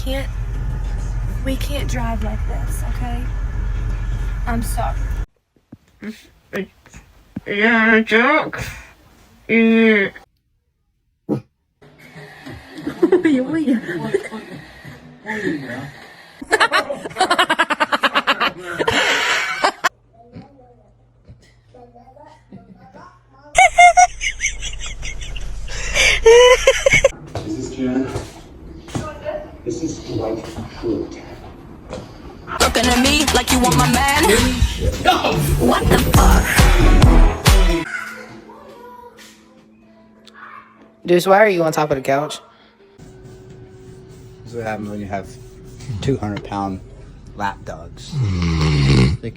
can't drive like this, okay? I'm sorry. Yeah, joke. Yeah. This is Jen. This is Dwight Fruit. Looking at me like you want my man. What the fuck? Deuce, why are you on top of the couch? This is what happens when you have 200-pound lap dogs.